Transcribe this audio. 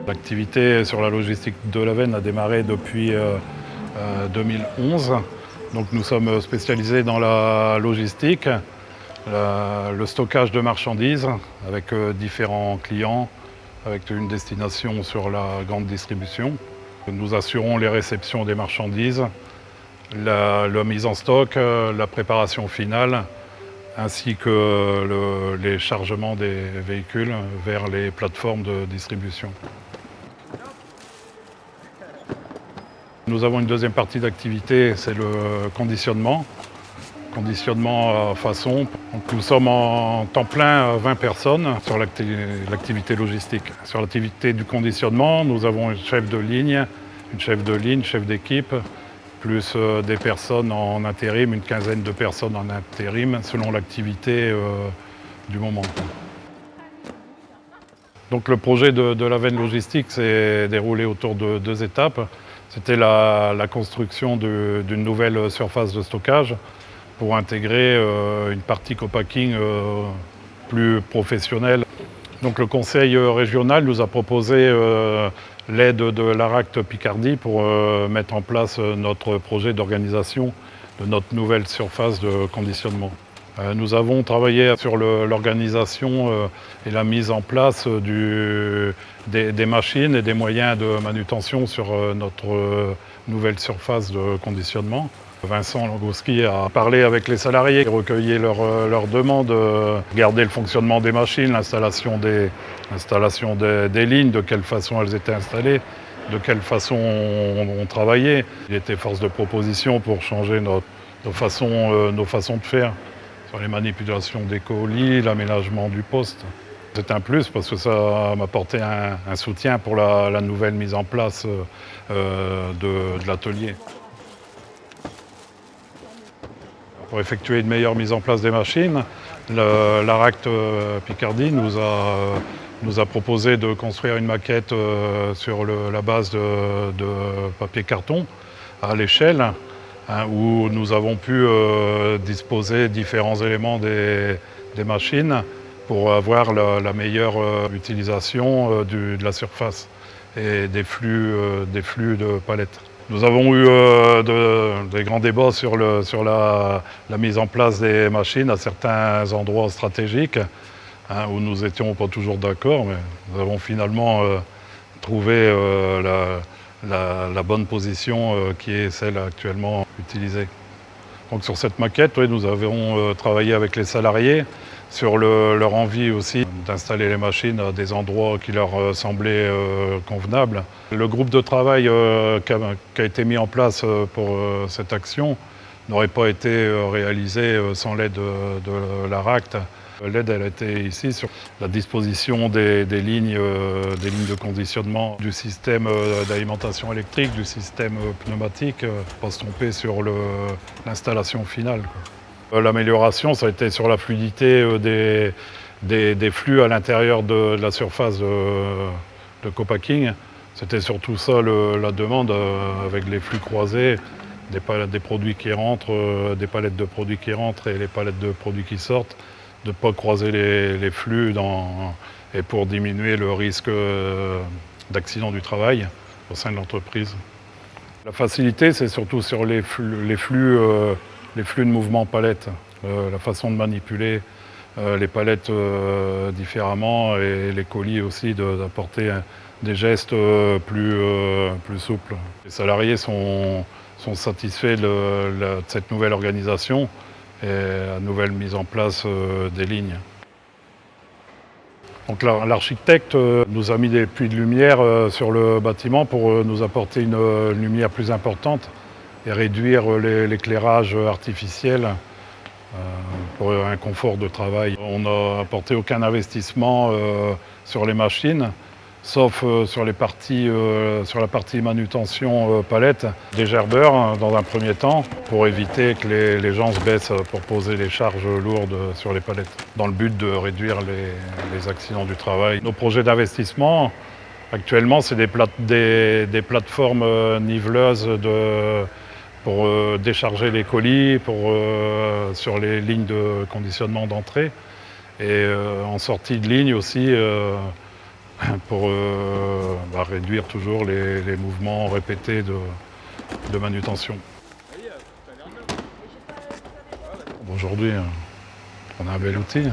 L'activité sur la logistique de l'Avesnes a démarré depuis 2011. Donc nous sommes spécialisés dans la logistique, le stockage de marchandises avec différents clients, avec une destination sur la grande distribution. Nous assurons les réceptions des marchandises, la mise en stock, la préparation finale, ainsi que les chargements des véhicules vers les plateformes de distribution. Nous avons une deuxième partie d'activité, c'est le conditionnement à façon. Donc nous sommes en temps plein 20 personnes sur l'activité logistique. Sur l'activité du conditionnement, nous avons un chef de ligne, chef d'équipe, plus des personnes en intérim, une quinzaine de personnes en intérim, selon l'activité du moment. Donc le projet de l'Avesnes Logistique s'est déroulé autour de deux étapes. C'était la construction d'une nouvelle surface de stockage pour intégrer une partie co-packing plus professionnelle. Donc le conseil régional nous a proposé l'aide de l'ARACT Picardie pour mettre en place notre projet d'organisation de notre nouvelle surface de conditionnement. Nous avons travaillé sur l'organisation et la mise en place des machines et des moyens de manutention sur notre nouvelle surface de conditionnement. Vincent Langowski a parlé avec les salariés, recueilli leurs demandes, regarder le fonctionnement des machines, l'installation des lignes, de quelle façon elles étaient installées, de quelle façon on travaillait. Il était force de proposition pour changer nos façons de faire sur les manipulations des colis, l'aménagement du poste. C'est un plus parce que ça m'apportait un soutien pour la nouvelle mise en place de l'atelier. Pour effectuer une meilleure mise en place des machines, l'ARACT Picardie nous a proposé de construire une maquette sur la base de papier carton à l'échelle, où nous avons pu disposer différents éléments des machines pour avoir la meilleure utilisation de la surface et des flux de palettes. Nous avons eu des grands débats sur la mise en place des machines à certains endroits stratégiques, où nous n'étions pas toujours d'accord, mais nous avons finalement trouvé la bonne position qui est celle actuellement utilisée. Donc sur cette maquette, oui, nous avons travaillé avec les salariés sur leur envie aussi d'installer les machines à des endroits qui leur semblaient convenables. Le groupe de travail qui a été mis en place pour cette action n'aurait pas été réalisé sans l'aide de l'ARACT. L'aide, elle a été ici sur la disposition des lignes de conditionnement, du système d'alimentation électrique, du système pneumatique, pas se tromper sur l'installation finale. L'amélioration, ça a été sur la fluidité des flux à l'intérieur de la surface de co-packing. C'était surtout ça la demande, avec les flux croisés, des produits qui rentrent, des palettes de produits qui rentrent et les palettes de produits qui sortent, de ne pas croiser les flux et pour diminuer le risque d'accident du travail au sein de l'entreprise. La facilité, c'est surtout sur les flux de mouvement palettes, la façon de manipuler les palettes différemment et les colis aussi, d'apporter des gestes plus souples. Les salariés sont satisfaits de cette nouvelle organisation et la nouvelle mise en place des lignes. Donc l'architecte nous a mis des puits de lumière sur le bâtiment pour nous apporter une lumière plus importante et réduire l'éclairage artificiel pour un confort de travail. On n'a apporté aucun investissement sur les machines, sauf sur la partie manutention palette, des gerbeurs dans un premier temps, pour éviter que les gens se baissent pour poser les charges lourdes sur les palettes, dans le but de réduire les accidents du travail. Nos projets d'investissement, actuellement, c'est des plateformes niveleuses pour décharger les colis sur les lignes de conditionnement d'entrée, et en sortie de ligne aussi, pour réduire toujours les mouvements répétés de manutention. Aujourd'hui, on a un bel outil.